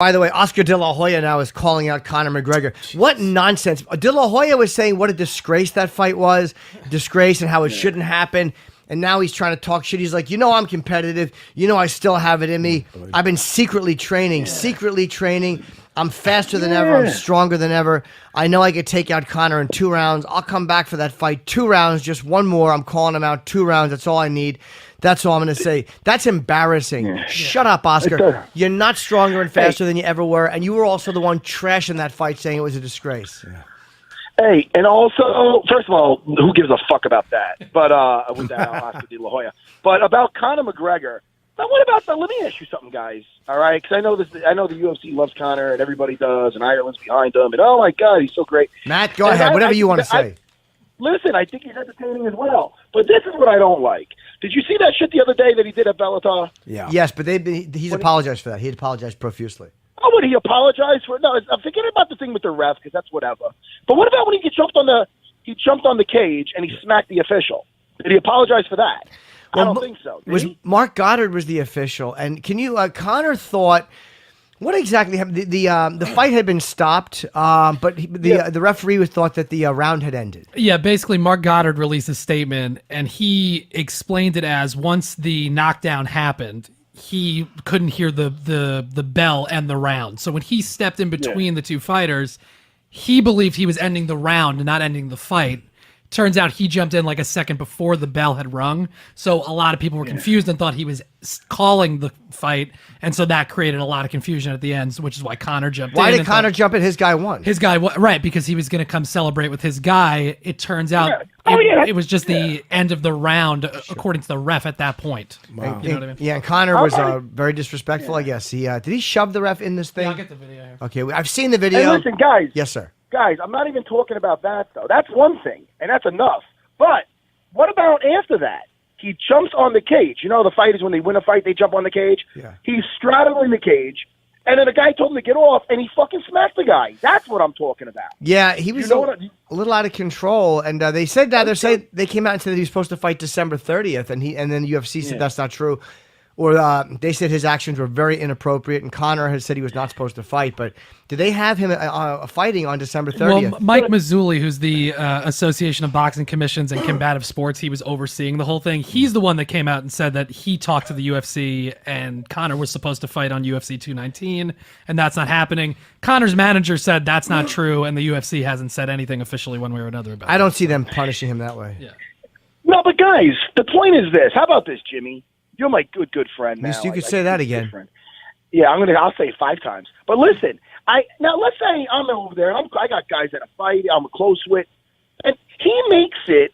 By the way, Oscar De La Hoya now is calling out Conor McGregor. What nonsense. De La Hoya was saying what a disgrace that fight was, disgrace and how it shouldn't happen. And now he's trying to talk shit. He's like, I'm competitive. I still have it in me. I've been secretly training. I'm faster than ever. I'm stronger than ever. I know I could take out Conor in 2 rounds. I'll come back for that fight. 2 rounds, just one more. I'm calling him out. 2 rounds. That's all I need. That's all I'm going to say. That's embarrassing. Yeah. Shut up, Oscar. You're not stronger and faster than you ever were. And you were also the one trashing that fight, saying it was a disgrace. Yeah. Hey, and also, first of all, who gives a fuck about that? But with that, Oscar De La Hoya. But about Conor McGregor. Now, what about let me ask you something, guys. All right, because I know the UFC loves Conor, and everybody does, and Ireland's behind him, and oh my God, he's so great. Matt, go ahead. Whatever you want to say. Listen, I think he's entertaining as well. But this is what I don't like. Did you see that shit the other day that he did at Bellator? Yeah. Yes, but he's apologized for that. He apologized profusely. Oh, would he apologize for it? No, forget about the thing with the ref, because that's whatever. But what about when he jumped on the cage and he smacked the official? Did he apologize for that? Well, I don't think so. Mark Goddard was the official, and can you? Conor thought. What exactly happened? The fight had been stopped, but the referee thought that the round had ended. Yeah, basically, Mark Goddard released a statement, and he explained it as once the knockdown happened, he couldn't hear the bell end the round. So when he stepped in between the two fighters, he believed he was ending the round and not ending the fight. Turns out he jumped in like a second before the bell had rung. So a lot of people were confused and thought he was calling the fight. And so that created a lot of confusion at the end, which is why Conor jumped in. Why did Conor jump in? His guy won. His guy won, right, because he was going to come celebrate with his guy. It turns out it was just the end of the round, according to the ref at that point. Wow. You know what I mean? Yeah, and Conor was very disrespectful, I guess. Did he shove the ref in this thing? Yeah, I'll get the video here. Okay, I've seen the video. Hey, listen, guys. Yes, sir. Guys, I'm not even talking about that, though. That's one thing, and that's enough. But what about after that? He jumps on the cage. You know, the fighters, when they win a fight, they jump on the cage. Yeah. He's straddling the cage, and then the guy told him to get off, and he fucking smacked the guy. That's what I'm talking about. Yeah, he was a little out of control, and they said that. They came out and said that he was supposed to fight December 30th, and then UFC said that's not true. Or they said his actions were very inappropriate, and Conor has said he was not supposed to fight. But did they have him fighting on December 30th? Well, Mike Mazzulli, who's the Association of Boxing Commissions and Combative Sports, he was overseeing the whole thing. He's the one that came out and said that he talked to the UFC, and Conor was supposed to fight on UFC 219, and that's not happening. Conor's manager said that's not true, and the UFC hasn't said anything officially one way or another about it. I don't see them punishing him that way. Yeah. No, but guys, the point is this. How about this, Jimmy? You're my good friend now. You could say that again. Yeah, I'll say it 5 times. But listen, now let's say I'm over there. I got guys that I fight. I'm close with, and he makes it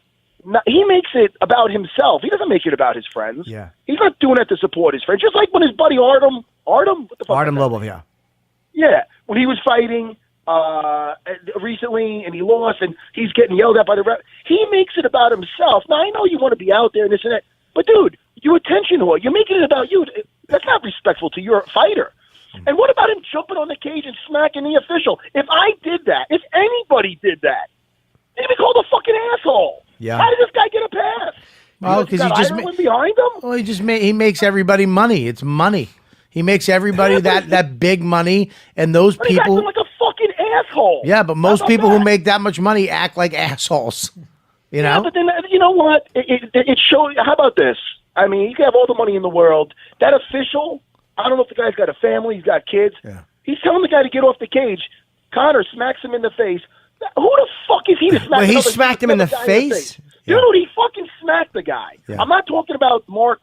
about himself. He doesn't make it about his friends. Yeah, he's not doing it to support his friends. Just like when his buddy Artem, what the fuck? Artem Lobov, yeah. Yeah, when he was fighting recently and he lost, and he's getting yelled at by the ref. He makes it about himself. Now I know you want to be out there and this and that, but dude. You attention whore. You're making it about you. That's not respectful to your fighter. And what about him jumping on the cage and smacking the official? If I did that, if anybody did that, they'd be called a fucking asshole. Yeah. How did this guy get a pass? Oh, because he just behind him. Well, he makes everybody money. It's money. He makes everybody that big money, and those but people he's acting like a fucking asshole. Yeah, but most people who make that much money act like assholes. You know. Yeah, but then you know what? It shows. How about this? I mean, you can have all the money in the world. That official, I don't know if the guy's got a family, he's got kids. Yeah. He's telling the guy to get off the cage. Conor smacks him in the face. Who the fuck is he to smack? Well, he smacked him in the face? Yeah. Dude, he fucking smacked the guy. Yeah. I'm not talking about Mark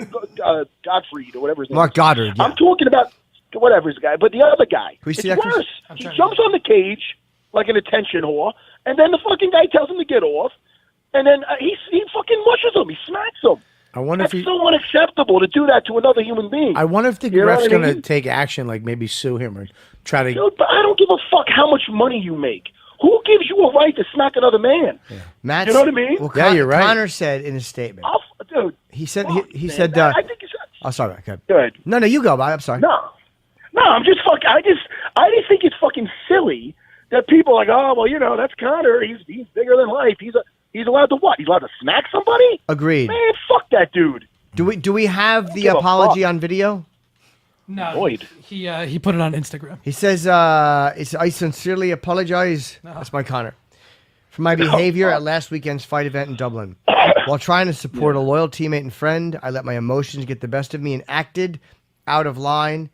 Gottfried or whatever his name is. Mark Goddard. Yeah. I'm talking about whatever his guy, but the other guy. It's worse. He jumps on the cage like an attention whore, and then the fucking guy tells him to get off, and then he fucking mushes him. He smacks him. That's so unacceptable to do that to another human being. I wonder if the ref's going to take action, like maybe sue him or try to... Dude, but I don't give a fuck how much money you make. Who gives you a right to smack another man? Yeah. You know what I mean? Well, yeah, you're right. Conor said in his statement. Dude. He said... He said... I think he's... Oh, sorry. Okay. Good. No, you go, Bob. I'm sorry. No, I'm just fucking... I just think it's fucking silly that people are like, oh, well, you know, that's Conor. He's bigger than life. He's allowed to what? He's allowed to smack somebody? Agreed. Man, fuck that dude. Do we have the apology on video? No, Void. he put it on Instagram. He says, I sincerely apologize. That's my Connor. For my behavior at last weekend's fight event in Dublin. While trying to support a loyal teammate and friend, I let my emotions get the best of me and acted out of line.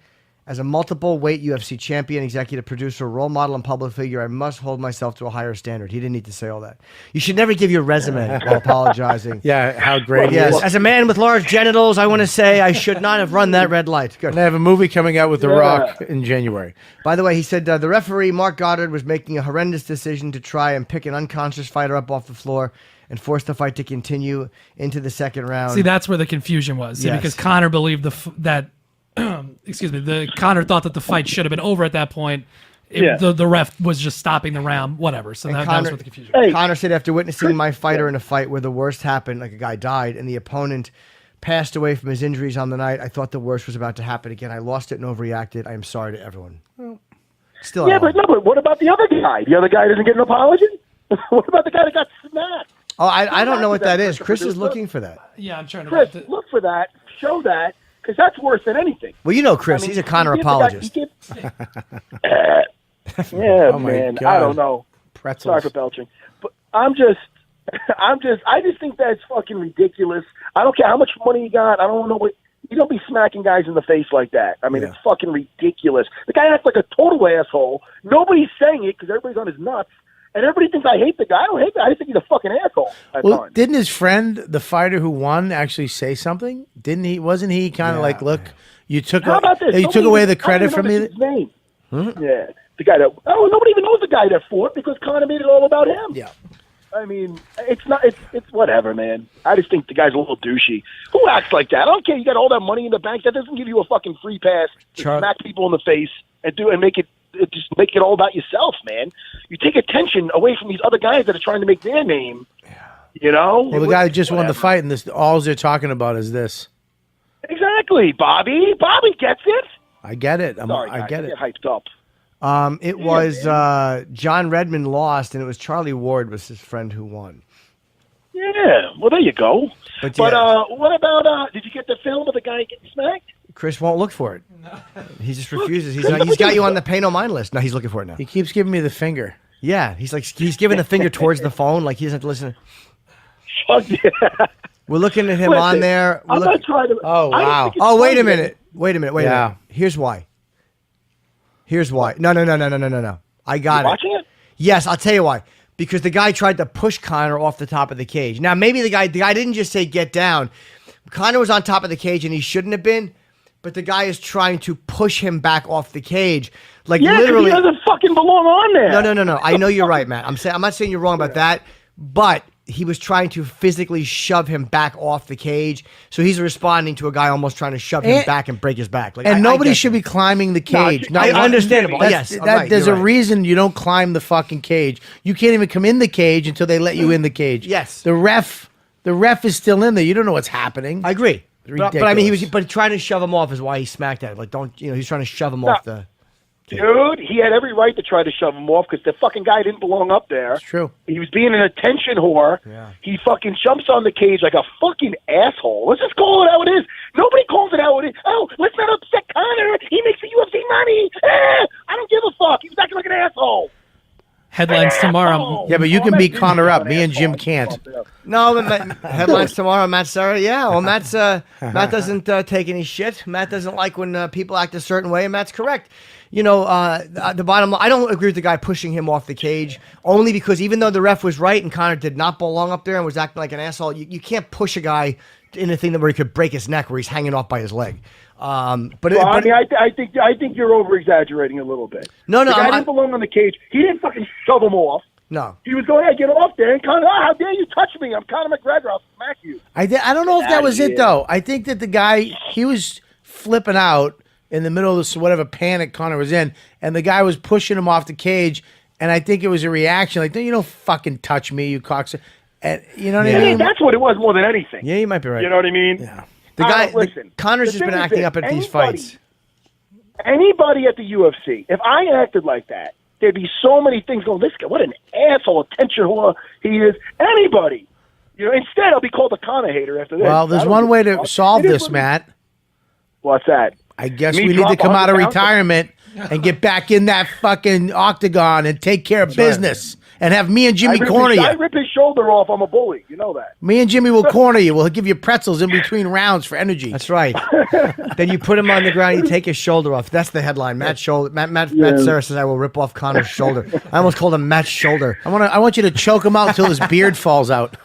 As a multiple weight UFC champion, executive producer, role model, and public figure, I must hold myself to a higher standard. He didn't need to say all that. You should never give your resume while apologizing. Yeah, how great Yes, he is. as a man with large genitals, I want to say I should not have run that red light. Good. And they have a movie coming out with The Rock in January. By the way, he said the referee, Mark Goddard, was making a horrendous decision to try and pick an unconscious fighter up off the floor and force the fight to continue into the second round. See, that's where the confusion was. See, Yes. because Connor believed Connor thought that the fight should have been over at that point. The ref was just stopping the round, whatever. So that was what the confusion was. Connor said, after witnessing my fighter in a fight where the worst happened, like a guy died, and the opponent passed away from his injuries on the night, I thought the worst was about to happen again. I lost it and overreacted. I am sorry to everyone. Still, But what about the other guy? The other guy doesn't get an apology? What about the guy that got smacked? Oh, I don't know what that is. Chris is looking for that. Yeah, I'm trying to. Chris, look for that. Show that. Because that's worse than anything. Well, you know Chris. He's a Connor apologist. Yeah, Oh my man. God. I don't know. Pretzels. Sorry for belching. But I just think that's fucking ridiculous. I don't care how much money you got. I don't know what. You don't be smacking guys in the face like that. I mean, it's fucking ridiculous. The guy acts like a total asshole. Nobody's saying it because everybody's on his nuts. And everybody thinks I hate the guy. I don't hate the guy. I just think he's a fucking asshole. Well, didn't his friend, the fighter who won, actually say something? Didn't he? Wasn't he kind of like, look, you took How about this? you took away the credit from me? His name. Yeah, the guy that. Oh, nobody even knows the guy that fought because Conor made it all about him. Yeah. I mean, it's not. It's whatever, man. I just think the guy's a little douchey. Who acts like that? I don't care. You got all that money in the bank. That doesn't give you a fucking free pass to smack people in the face and make it all about yourself, man. You take attention away from these other guys that are trying to make their name. You know. Well, the guy who just won the fight, and all they're talking about is this. Exactly, Bobby. Bobby gets it. I get it. Sorry, I guys, get it. Get hyped up. It was John Redmond lost, and it was Charlie Ward was his friend who won. Yeah, well, there you go. But what about? Did you get the film of the guy getting smacked? Chris won't look for it. He just refuses. He's got you on the pay no mind list. No, he's looking for it now. He keeps giving me the finger. Yeah, he's giving the finger towards the phone, like he doesn't have to listen. Fuck yeah. We're looking at him on there. I'm not trying to. Oh, wow. Oh, wait a minute. Wait a minute. Yeah. Here's why. No. I got it. Watching it? Yes, I'll tell you why. Because the guy tried to push Conor off the top of the cage. Now, maybe the guy didn't just say get down. Conor was on top of the cage and he shouldn't have been. But the guy is trying to push him back off the cage. Like literally. He doesn't fucking belong on there. No. I know you're right, Matt. I'm not saying you're wrong about that. But he was trying to physically shove him back off the cage. So he's responding to a guy almost trying to shove him back and break his back. Like, And nobody should be climbing the cage. Understandable. Yes. Right, there's you're a right. reason you don't climb the fucking cage. You can't even come in the cage until they let you in the cage. Yes. The ref is still in there. You don't know what's happening. I agree. Ridiculous. But I mean, he was trying to shove him off is why he smacked at him. Like, he's trying to shove him off the. Dude, he had every right to try to shove him off because the fucking guy didn't belong up there. It's true. He was being an attention whore. Yeah. He fucking jumps on the cage like a fucking asshole. Let's just call it how it is. Nobody calls it how it is. Oh, let's not upset Conor. He makes the UFC money. I don't give a fuck. He was acting like an asshole. Headlines tomorrow. Yeah, but you can beat Conor up. Me and Jim can't. No, but headlines tomorrow. Matt Serra. Yeah, well, Matt doesn't take any shit. Matt doesn't like when people act a certain way, and Matt's correct. You know, the bottom line, I don't agree with the guy pushing him off the cage, only because even though the ref was right and Conor did not belong up there and was acting like an asshole, you can't push a guy in a thing where he could break his neck where he's hanging off by his leg. I think you're over exaggerating a little bit. No, the guy didn't belong on the cage. He didn't fucking shove him off. No, he was going, "Hey, get off there!" And Conor, how dare you touch me? I'm Conor McGregor. I'll smack you. I don't know if that was it though. I think that the guy he was flipping out in the middle of this whatever panic Conor was in, and the guy was pushing him off the cage, and I think it was a reaction like, "You don't fucking touch me, you cocksucker." And you know what I mean? That's what it was more than anything. Yeah, you might be right. You know what I mean? Yeah. The guy, listen. Connor's just been acting up at these fights. Anybody at the UFC, if I acted like that, there'd be so many things going, this guy, what an asshole, attention whore he is. Anybody. You know, instead, I'll be called a Conor hater after this. Well, there's one way to solve this, Matt. What's that? I guess Me we need to drop come out of 100 pounds? retirement and get back in that fucking octagon and take care of business. And have me and Jimmy corner I you. rip his shoulder off. I'm a bully. You know that. Me and Jimmy will corner you. We'll give you pretzels in between rounds for energy. That's right. Then you put him on the ground. You take his shoulder off. That's the headline. Matt Serra says, "I will rip off Conor's shoulder." I almost called him Matt's shoulder. I want you to choke him out until his beard falls out.